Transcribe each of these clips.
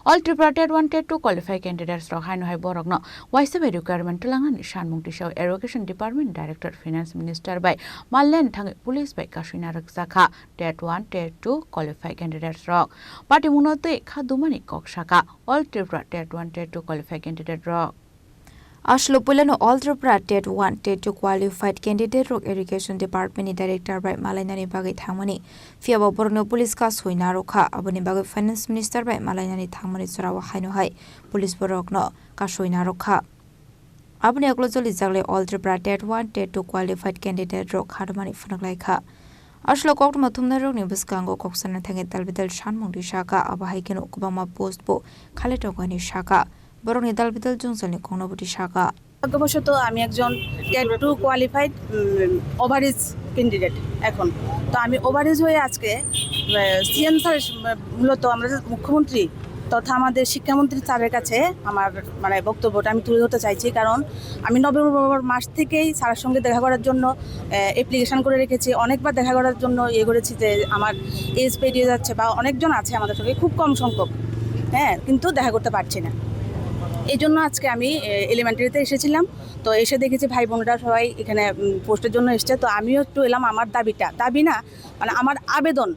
All Tripura TET 1 TET 2 qualified candidates rok haino hai borok no waisa by requirement langani shanmung tisau Irrigation Department Director Finance Minister by Mallen thang Police by Kashina Raksaka TET 1 TET 2 qualified candidates rok party munote khadumani kokshaka All Tripura TET 1 TET 2 qualified candidate rok Ashlo Pulano All Tripura TET 1 TET 2 qualified candidate rok Irrigation Department Director by Malaynani Bagai Thangmani Fiaba Borno Police ka soina rokha aboni bagai Finance Minister by Malaynani Thangmani Sarawa haino hai Police borok no ka soina rokha aboni aklojoli jagle All Tripura TET 1 TET 2 qualified candidate rok hadmani phanaklai kha Ashlo kok mathumna rok ni biskango koksana thange dalbidal shanmung shaka abahai keno kubama post bo khaletogani shaka বরং নেদালবিদাল জংসলনি কোনবটি শাখা ভাগ্যবশত আমি একজন TET 2 qualified average candidate এখন তো আমি average হয়ে আজকে CM sir মূলত আমরা মুখ্যমন্ত্রী তথা আমাদের শিক্ষামন্ত্রী স্যারের কাছে আমার মানে বক্তব্যটা আমি তুলে ধরতে চাইছি কারণ আমি নভেম্বর মাস থেকেই স্যারের সঙ্গে দেখা করার জন্য অ্যাপ্লিকেশন করে রেখেছি অনেকবার দেখা করার জন্য করেছি যে আমার এজ পেরিয়ে যাচ্ছে বা অনেকজন আছে আমাদের সঙ্গে খুব কম সংখ্যক কিন্তু দেখা করতে পারছি না এই জন্য আজকে আমি এলিমেন্টারিতে এসেছিলাম তো এসে দেখেছি ভাই বোনরা সবাই এখানে পোস্টের জন্য এসছে তো আমিও একটু এলাম আমার দাবি না মানে আমার আবেদন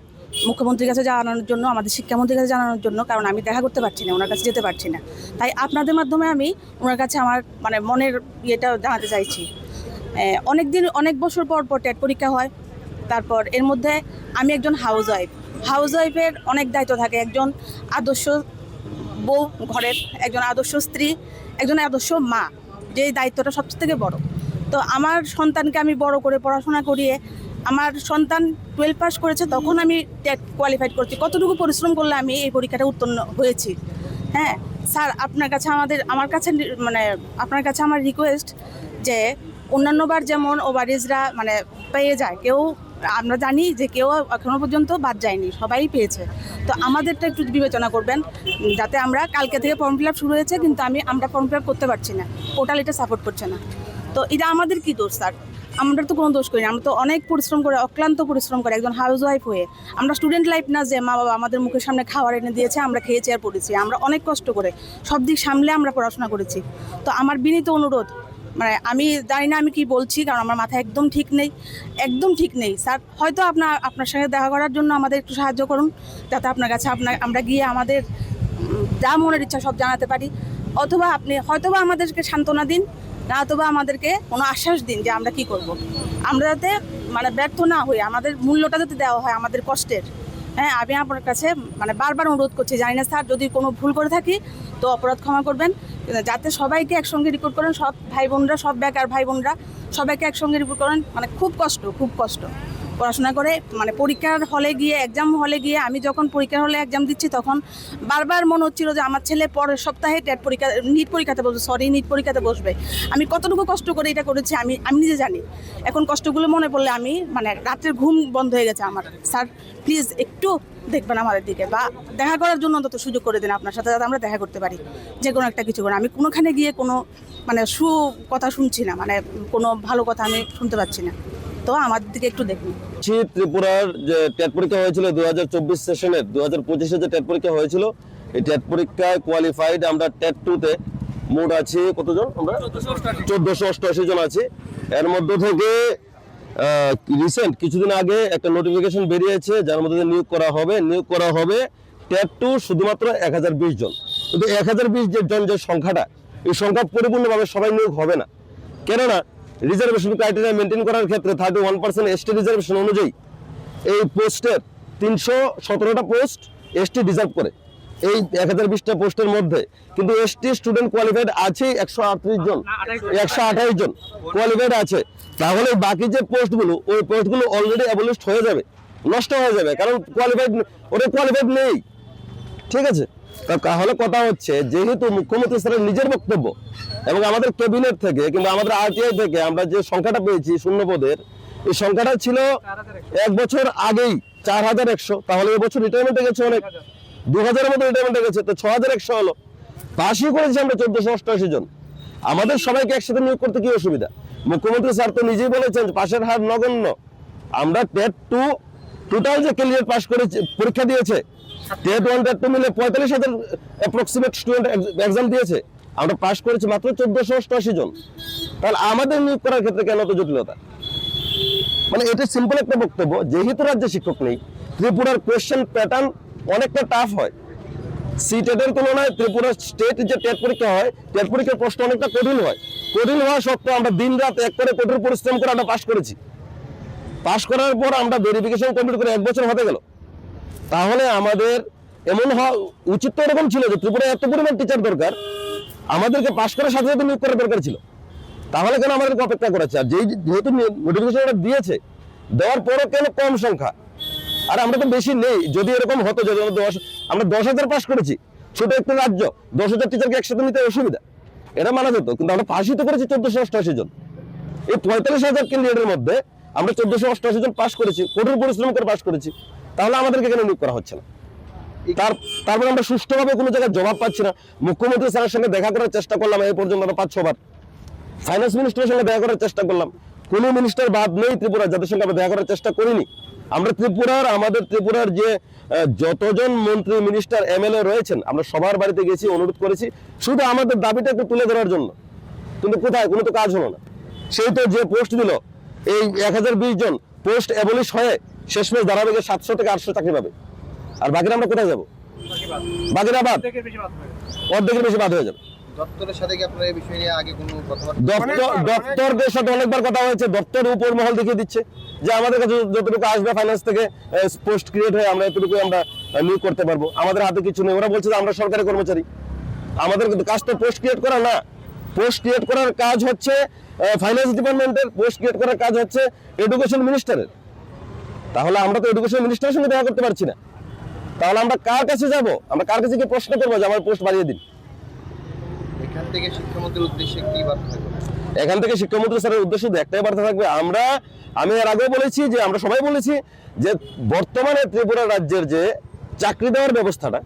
মুখ্যমন্ত্রীর কাছে জানানোর জন্য আমাদের শিক্ষামন্ত্রীর কাছে জানানোর জন্য কারণ আমি দেখা করতে পারছি না ওনার কাছে যেতে পারছি না তাই আপনাদের মাধ্যমে আমি ওনার কাছে আমার মানে মনের ইয়েটা জানাতে চাইছি অনেক বছর পর টেট পরীক্ষা হয় তারপর এর মধ্যে আমি একজন হাউস ওয়াইফের অনেক দায়িত্ব থাকে একজন আদর্শ বউ ঘরের একজন আদর্শ স্ত্রী একজন আদর্শ মা যে দায়িত্বটা সবচেয়ে থেকে বড় তো আমার সন্তানকে আমি বড় করে পড়াশোনা করিয়ে আমার সন্তান 12 পাস করেছে তখন আমি টেট কোয়ালিফাইড করছি কতটুকু পরিশ্রম করলে আমি এই পরীক্ষাটা উত্তীর্ণ হয়েছি স্যার আপনার কাছে আপনার কাছে আমার রিকোয়েস্ট যে অন্যান্যবার যেমন ওভারেজরা মানে পেয়ে যায় কেউ আমরা জানি যে কেউ এখনো পর্যন্ত বাদ যায়নি সবাই পেয়েছে তো আমাদেরটা একটু বিবেচনা করবেন যাতে আমরা কালকে থেকে ফর্ম ফিল আপ শুরু হয়েছে কিন্তু আমরা ফর্ম ফিল আপ করতে পারছি না পোর্টাল এটা সাপোর্ট করছে না তো এটা আমাদের কি দোষ স্যার আমরা তো কোনো দোষ করি না আমরা তো অনেক পরিশ্রম করে অক্লান্ত পরিশ্রম করে একজন হাউস ওয়াইফ হয়ে আমরা স্টুডেন্ট লাইফ না যে মা বাবা আমাদের মুখের সামনে খাবার এনে দিয়েছে আমরা খেয়েছি আর পড়েছি আমরা অনেক কষ্ট করে সব দিক সামলে আমরা পড়াশোনা করেছি তো আমার বিনীত অনুরোধ মানে আমি জানি না আমি কি বলছি কারণ আমার মাথা একদম ঠিক নেই স্যার হয়তো আপনার সঙ্গে দেখা করার জন্য আমাদের একটু সাহায্য করুন যাতে আপনার কাছে আমরা গিয়ে আমাদের যা মনের ইচ্ছা সব জানাতে পারি অথবা আপনি হয়তোবা আমাদেরকে সান্ত্বনা দিন না অথবা আমাদেরকে কোনো আশ্বাস দিন যে আমরা কি করব আমরা যাতে মানে ব্যর্থ না হই আমাদের মূল্যটা যাতে দেওয়া হয় আমাদের কষ্টের আমি আপনার কাছে মানে বারবার অনুরোধ করছি জানি না স্যার যদি কোনো ভুল করে থাকি তো অপরাধ ক্ষমা করবেন যাতে সবাইকে একসঙ্গে রিপোর্ট করেন সব ভাই বোনরা সব বেকার ভাই বোনরা সবাইকে একসঙ্গে রিপোর্ট করেন মানে খুব কষ্ট পড়াশোনা করে মানে পরীক্ষার হলে গিয়ে এক্সাম হলে গিয়ে আমি যখন পরীক্ষার হলে এক্সাম দিচ্ছি তখন বারবার মনে হচ্ছিল যে আমার ছেলে পরের সপ্তাহে নিট পরীক্ষাতে বসবে আমি কতটুকু কষ্ট করে এটা করেছি আমি নিজে জানি এখন কষ্টগুলো মনে পড়লে আমি মানে রাতের ঘুম বন্ধ হয়ে গেছে আমার স্যার প্লিজ একটু দেখবেন আমাদের দিকে বা দেখা করার জন্য অন্তত সুযোগ করে দিন আপনার সাথে যাতে আমরা দেখা করতে পারি যে কোনো একটা কিছু করে আমি কোনোখানে গিয়ে কোনো মানে কথা শুনছি না মানে কোনো ভালো কথা আমি শুনতে পাচ্ছি না তো আমার দিকে একটু দেখুন ত্রিপুরার যে টেট পরীক্ষা হয়েছিল 2024 সেশনের 2025 যে টেট পরীক্ষা হয়েছিল এই টেট পরীক্ষায় কোয়ালিফাইড আমরা টেট 2 তে মোট আছে কতজন আমরা 1488 জন আছি এর মধ্যে থেকে রিসেন্ট কিছুদিন আগে একটা নোটিফিকেশন বেরিয়েছে যার মধ্যে নিয়োগ করা হবে টেট 2 শুধুমাত্র 1020 জন কিন্তু 1020 জন যে সংখ্যাটা এই সংখ্যা পরিপূর্ণভাবে সবাই নিয়োগ হবে না কেননা রিজার্ভেশন ক্রাইটেরিয়া মেনটেন করার ক্ষেত্রে 31% এসটি রিজার্ভেশন অনুযায়ী এই পোস্টের 317টা পোস্ট এসটি রিজার্ভ করে এই 1020টা পোস্টের মধ্যে কিন্তু এসটি স্টুডেন্ট কোয়ালিফাইড আছে 128 জন কোয়ালিফাইড আছে তাহলে বাকি যে পোস্টগুলো ওই পোস্টগুলো অলরেডি অ্যাবলিশড হয়ে যাবে নষ্ট হয়ে যাবে কারণ কোয়ালিফাইড নেই ঠিক আছে তাহলে কথা হচ্ছে যেহেতু মুখ্যমন্ত্রী স্যারের নিজের বক্তব্য এবং আমাদের ক্যাবিনেট থেকে কিংবা আমাদের আরটিআই থেকে আমরা যে সংখ্যাটা পেয়েছি শূন্য পদের এই সংখ্যাটা ছিল এক বছর আগেই 4100 তাহলে এবছর রিটায়ারমেন্টে গেছে অনেক 2000-এর মতো রিটায়ারমেন্টে গেছে তো 6100 হলো পাশই করেছি আমরা 1488 জন আমাদের সবাইকে একসাথে নিয়োগ করতে কি অসুবিধা মুখ্যমন্ত্রী স্যার তো নিজেই বলেছেন পাশের হার নগণ্য আমরা টেট 2 টোটাল যে ক্যান্ডিডেট পাস করেছে পরীক্ষা দিয়েছে টেট 1 টেট 2 মিলে 45,000 অ্যাপ্রক্সিমেট স্টুডেন্ট এক্সাম দিয়েছে, আমরা পাস করেছি মাত্র 1488 জন। তাহলে আমাদের নিয়োগ করার ক্ষেত্রে কেন তো জটিলতা? মানে এটা সিম্পল একটা বক্তব্য, যেহেতু রাজ্যে শিক্ষক নেই, ত্রিপুরার কোয়েশ্চেন প্যাটার্ন অনেকটা টাফ হয়। সিটেটের তুলনায় ত্রিপুরা স্টেট যে টেট পরীক্ষা হয়, টেট পরীক্ষার প্রশ্ন অনেকটা কঠিন হয়। কঠিন হওয়া সত্ত্বেও আমরা দিন রাত এক করে কঠোর পরিশ্রম করে আমরা পাস করেছি। পাস করার পর আমরা ভেরিফিকেশন কমপ্লিট করে 1 বছর হতে গেল। তাহলে আমাদের এমন হওয়া উচিত তো এরকম ছিল যে ত্রিপুরায় এত পরিমাণ টিচার দরকার, আমাদেরকে পাস করার সাথে সাথে নিয়োগ করার দরকার ছিল। তাহলে কেন আমাদেরকে অপেক্ষা করাচ্ছে? আর যেহেতু নোটিফিকেশন দিয়েছে, দেওয়ার পরও কেন কম সংখ্যা? আর আমরা তো বেশি নেই। যদি এরকম হতো, যদি আমরা 10,000 পাস করেছি, ছোট একটা রাজ্য, 10,000 টিচারকে একসাথে নিতে অসুবিধা, এটা মানা যেত। কিন্তু আমরা পাসই তো করেছি 1488 জন। এই 45,000 ক্যান্ডিডেটের মধ্যে আমরা 1488 জন পাস করেছি, কঠোর পরিশ্রম করে পাস করেছি। তাহলে আমাদেরকে কেন নিয়োগ করা হচ্ছে না? তারপরে আমরা সুষ্ঠুভাবে কোনো জায়গায় জবাব পাচ্ছি না। মুখ্যমন্ত্রী স্যারের সঙ্গে দেখা করার চেষ্টা করলাম, এই পর্যন্ত আমরা 5-6 বার। ফাইন্যান্স মিনিস্টারের সঙ্গে দেখা করার চেষ্টা করলাম, কোনো মিনিস্টার বাদ নেই ত্রিপুরা যাদের সঙ্গে আমরা দেখা করার চেষ্টা করিনি। আমরা আমাদের ত্রিপুরার যে যতজন মন্ত্রী, মিনিস্টার, এমএলএ রয়েছেন, আমরা সবার বাড়িতে গেছি, অনুরোধ করেছি শুধু আমাদের দাবিটা একটু তুলে ধরার জন্য। কিন্তু কোথায়? কোনো তো কাজ হলো না। সেই তো যে পোস্ট দিল, এই 1020 জন পোস্ট অ্যাবলিশ হয়ে শেষমেশ দাঁড়াবে 700 থেকে 800 চাকরি পাবে। আর বাকিরা আমরা কোথায় যাবো? বাকিরা অর্ধেকের বেশি বাদ হয়ে যাবে। দপ্তরের সাথে কি আপনারা এই বিষয় নিয়ে আগে কোনো কথাবার্তা? দপ্তরদের সাথে অনেকবার কথা হয়েছে। দপ্তর উপর মহল দেখিয়ে দিচ্ছে যে আমাদের কাছে যতটুকু আসবে ফাইন্যান্স থেকে পোস্ট ক্রিয়েট হয়ে আমরা এতটুকু আমরা নিয়োগ করতে পারবো, আমাদের হাতে কিছু নেই। ওরা বলছে যে আমরা সরকারি কর্মচারী। আমাদের কিন্তু কাজ তো পোস্ট ক্রিয়েট করা না। পোস্ট ক্রিয়েট করার কাজ হচ্ছে ফাইন্যান্স ডিপার্টমেন্টের, পোস্ট ক্রিয়েট করার কাজ হচ্ছে এডুকেশন মিনিস্টারের। তাহলে আমরা তো এডুকেশন মিনিস্টারের সঙ্গে দেখা করতে পারছি না। তাহলে আমরা কার কাছে যাব? আমরা কার কাছে কি প্রশ্ন করবো যে আমার পোস্ট বাড়িয়ে দিন? এখান থেকে শিক্ষামন্ত্রীর উদ্দেশ্যে কি বার্তা থাকবে? এখান থেকে শিক্ষামন্ত্রী স্যারের উদ্দেশ্যে একটাই বার্তা থাকবে। আমি এর আগেও বলেছি যে আমরা সবাই বলেছি যে বর্তমানে ত্রিপুরা রাজ্যের যে চাকরি দেওয়ার ব্যবস্থাটা,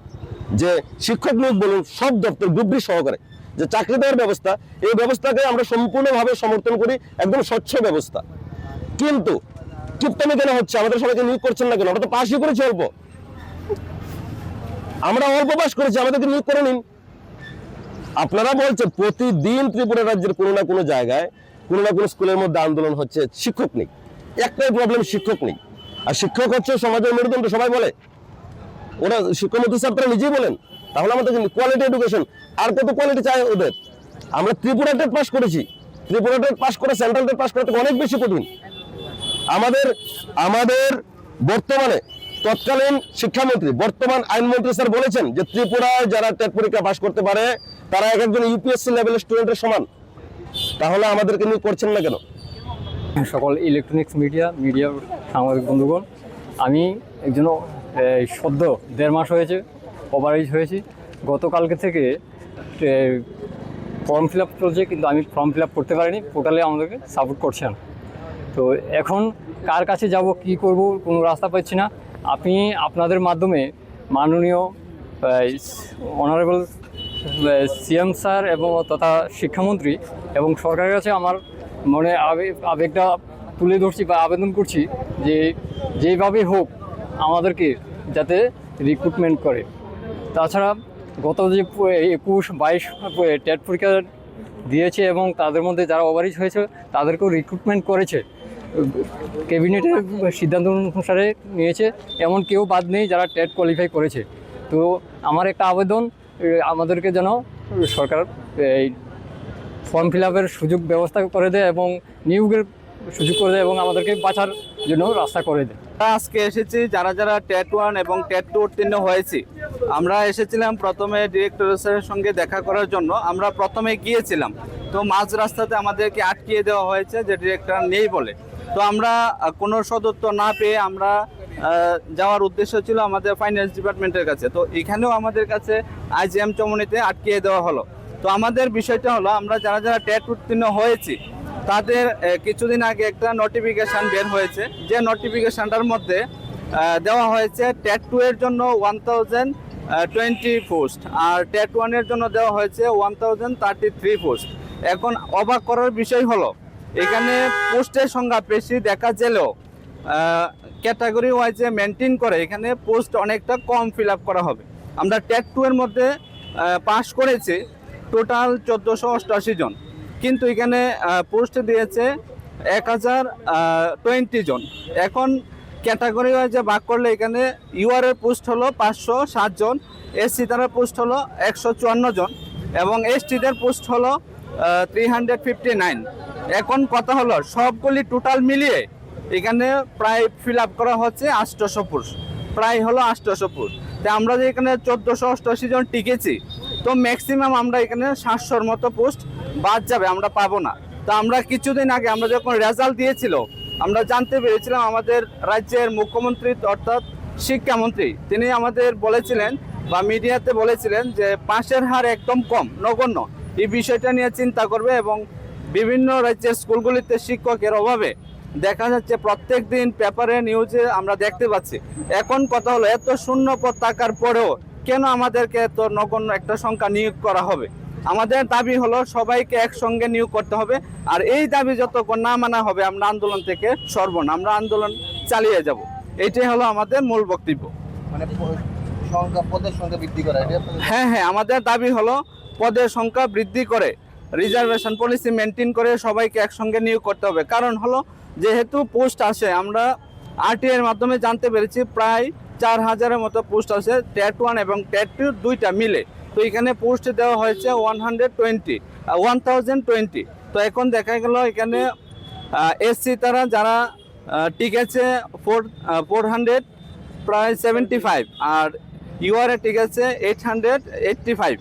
যে শিক্ষক নিয়োগ বলুন, সব দপ্তর গ্রুপ ডি সহকারে যে চাকরি দেওয়ার ব্যবস্থা, এই ব্যবস্থাকে আমরা সম্পূর্ণভাবে সমর্থন করি, একদম স্বচ্ছ ব্যবস্থা। কিন্তু কিপ্তামি কেন হচ্ছে? আমাদের সবাইকে নিয়োগ করছেন না কেন? আমরা তো পাশই করেছি অল্প, আমরা অল্প পাস করেছি, আমাদেরকে নিয়োগ করে নিন। আপনারা বলছেন প্রতিদিন ত্রিপুরা রাজ্যের কোনো না কোনো জায়গায়, কোনো না কোনো স্কুলের মধ্যে আন্দোলন হচ্ছে, শিক্ষক নেই। একটাই প্রবলেম, শিক্ষক নেই। আর শিক্ষক হচ্ছে সমাজের মেরুদণ্ড, সবাই বলে। ওরা শিক্ষামন্ত্রী স্যার তারা নিজেই বলেন। তাহলে আমাদের কোয়ালিটি এডুকেশন, আর কত কোয়ালিটি চাই ওদের? আমরা ত্রিপুরা টেট পাস করেছি, ত্রিপুরা টেট পাস করে সেন্ট্রাল টেট পাস করতে অনেক বেশি কঠিন। আমাদের বর্তমানে তৎকালীন শিক্ষামন্ত্রী, বর্তমান আইনমন্ত্রী স্যার বলেছেন যে ত্রিপুরায় যারা টেট পরীক্ষা পাস করতে পারে তারা একজন ইউপিএসসি লেভেলের স্টুডেন্টের সমান। তাহলে আমাদেরকে নিয়োগ করছেন না কেন? সকল ইলেকট্রনিক্স মিডিয়ার সাংবাদিক বন্ধুগণ, আমি একজন সদ্য 1.5 মাস হয়েছে ওভারএজ হয়েছি। গতকালকে থেকে ফর্ম ফিল আপ চলছে, কিন্তু আমি ফর্ম ফিল আপ করতে পারিনি। পোর্টালে আমাদেরকে সাপোর্ট করছে না। তো এখন কার কাছে যাব, কি করব, কোনো রাস্তা পাচ্ছি না। আপনি আপনাদের মাধ্যমে মাননীয় অনারেবল সিএম স্যার এবং তথা শিক্ষামন্ত্রী এবং সরকারের কাছে আমার মনে আবেগটা তুলে ধরছি বা আবেদন করছি যে যেইভাবে হোক আমাদেরকে যাতে রিক্রুটমেন্ট করে। তাছাড়া গত যে 21-22 টেট পরীক্ষা দিয়েছে এবং তাদের মধ্যে যারা ওভারএজ হয়েছে তাদেরকেও রিক্রুটমেন্ট করেছে, ক্যাবিনেটের সিদ্ধান্ত অনুসারে নিয়েছে। এমন কেউ বাদ নেই যারা টেট কোয়ালিফাই করেছে। তো আমার একটা আবেদন, আমাদেরকে যেন সরকার এই ফর্ম ফিল আপের সুযোগ ব্যবস্থা করে দেয় এবং নিয়োগের সুযোগ করে দেয় এবং আমাদেরকে বাঁচার জন্য রাস্তা করে দেয়। আজকে এসেছি যারা যারা টেট 1 এবং টেট 2 উত্তীর্ণ হয়েছি। আমরা এসেছিলাম প্রথমে ডিরেক্টর স্যারের সঙ্গে দেখা করার জন্য। আমরা প্রথমে গিয়েছিলাম, তো মাঝ রাস্তাতে আমাদেরকে আটকিয়ে দেওয়া হয়েছে যে ডিরেক্টর নেই বলে। তো আমরা কোনো সদুত্তর না পেয়ে আমরা যাওয়ার উদ্দেশ্য ছিল আমাদের ফাইন্যান্স ডিপার্টমেন্টের কাছে। তো এখানেও আমাদের কাছে আইজিএম চমনিতে আটকিয়ে দেওয়া হলো। তো আমাদের বিষয়টা হলো, আমরা যারা যারা টেট উত্তীর্ণ হয়েছি তাদের কিছুদিন আগে একটা নোটিফিকেশান বের হয়েছে, যে নোটিফিকেশানটার মধ্যে দেওয়া হয়েছে টেট 2 এর জন্য 1020 পোস্ট আর টেট 1 এর জন্য দেওয়া হয়েছে 1033 পোস্ট। এখন অবাক করার বিষয় হলো, এখানে পোস্টের সংখ্যা বেশি দেখা গেলেও ক্যাটাগরি ওয়াইজে মেনটেন করে এখানে পোস্ট অনেকটা কম ফিল আপ করা হবে। আমরা টেট 2 এর মধ্যে পাস করেছি টোটাল 1488 জন, কিন্তু এখানে পোস্ট দিয়েছে 1020 জন। এখন ক্যাটাগরি ওয়াইজে ভাগ করলে এখানে ইউআর এর পোস্ট হলো 507 জন, এসসি তার পোস্ট হলো 154 জন এবং এসটিদের পোস্ট হলো 359। এখন কথা হলো সবগুলি টোটাল মিলিয়ে এখানে প্রায় ফিল আপ করা হচ্ছে 800 পোস্ট, প্রায় হলো 800 পোস্ট। তো আমরা যে এখানে 1488 জন টিকেছি, তো ম্যাক্সিমাম আমরা এখানে 700-র মতো পোস্ট বাদ যাবে, আমরা পাবো না। তো আমরা কিছুদিন আগে আমরা যখন রেজাল্ট দিয়েছিল আমরা জানতে পেরেছিলাম আমাদের রাজ্যের মুখ্যমন্ত্রী অর্থাৎ শিক্ষামন্ত্রী তিনি আমাদের বলেছিলেন বা মিডিয়াতে বলেছিলেন যে পাশের হার একদম কম, নগণ্য। এই বিষয়টা নিয়ে চিন্তা করবে এবং বিভিন্ন রাজ্যের স্কুলগুলিতে শিক্ষকের অভাবে দেখা যাচ্ছে প্রত্যেক দিন পেপারে নিউজে আমরা দেখতে পাচ্ছি। এখন কথা হলো এত শূন্য পদ থাকার পরেও কেন আমাদেরকে এত নগণ্য একটা সংখ্যা নিয়োগ করা হবে? আমাদের দাবি হলো সবাইকে একসঙ্গে নিয়োগ করতে হবে, আর এই দাবি যতক্ষণ না মানা হবে আমরা আন্দোলন থেকে সরব না, আমরা আন্দোলন চালিয়ে যাব। এটাই হলো আমাদের মূল বক্তব্য। মানে পদের সংখ্যা বৃদ্ধি করা, হ্যাঁ, আমাদের দাবি হলো পদের সংখ্যা বৃদ্ধি করে রিজার্ভেশন পলিসি মেনটেন করে সবাইকে একসঙ্গে নিয়োগ করতে হবে। কারণ হলো যেহেতু পোস্ট আসে, আমরা আরটিআই এর মাধ্যমে জানতে পেরেছি প্রায় 4000-এর মতো পোস্ট আছে টেট 1 এবং টেট 2 দুইটা মিলে। তো এখানে পোস্ট দেওয়া হয়েছে 1020। তো এখন দেখা গেল এখানে এসসি তারা যারা টিকেছে 400 প্রায় 75, আর ইউআর এ টিকেছে 885।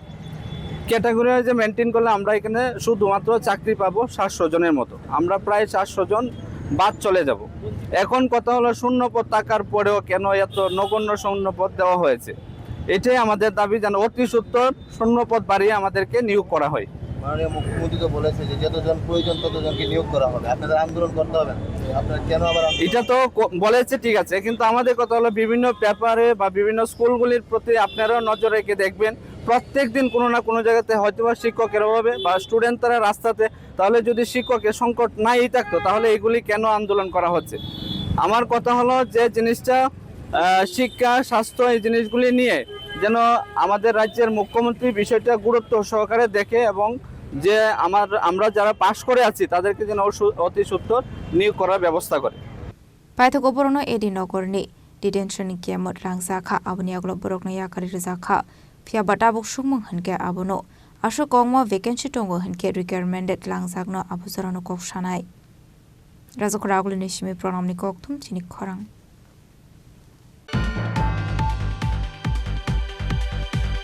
ক্যাটাগরি যে মেনটেন করলে আমরা এখানে শুধুমাত্র চাকরি পাবো 700 জনের মতো, আমরা প্রায় 400 জন বাদ চলে যাব। এখন কথা হলো শূন্য পদ থাকার পরেও কেন এত নগণ্য শূন্য পদ দেওয়া হয়েছে? এটাই আমাদের দাবি, যেন অতি সত্বর শূন্য পদ বাড়িয়ে আমাদেরকে নিয়োগ করা হয়। মাননীয় মুখ্যমন্ত্রী তো বলেছে যে যতজন প্রয়োজন ততজনকে নিয়োগ করা হবে, আপনাদের আন্দোলন করতে হবে না। আপনারা কেন আবার এটা তো বলেছে ঠিক আছে, কিন্তু আমাদের কথা হলো বিভিন্ন পেপারে বা বিভিন্ন স্কুলগুলির প্রতি আপনারাও নজর রেখে দেখবেন প্রত্যেক দিন কোনো না কোনো জায়গাতে হয়তো বা শিক্ষকের অভাবে বা স্টুডেন্ট তারা রাস্তাতে, তাহলে যদি শিক্ষকের সংকট নাই থাকতো তাহলে এগুলি কেন আন্দোলন করা হচ্ছে? আমার কথা হলো যে জিনিসটা শিক্ষা, স্বাস্থ্য এই জিনিসগুলি নিয়ে যেন আমাদের রাজ্যের মুখ্যমন্ত্রী বিষয়টা গুরুত্ব সহকারে দেখে এবং যে আমরা যারা পাশ করে আছি তাদেরকে যেন অতি সত্বর নিয়োগ করার ব্যবস্থা করে। Paithak oborno edi nogorni detention kiamot rangzakha aboni aglo borokno yakari rizakha phia bata bok sungmung hanke abono asho kongma vacancy tongo hanke recommended langzakno abuzarano kok shanai razok ragul nishimi pronamni kok tum chini khorang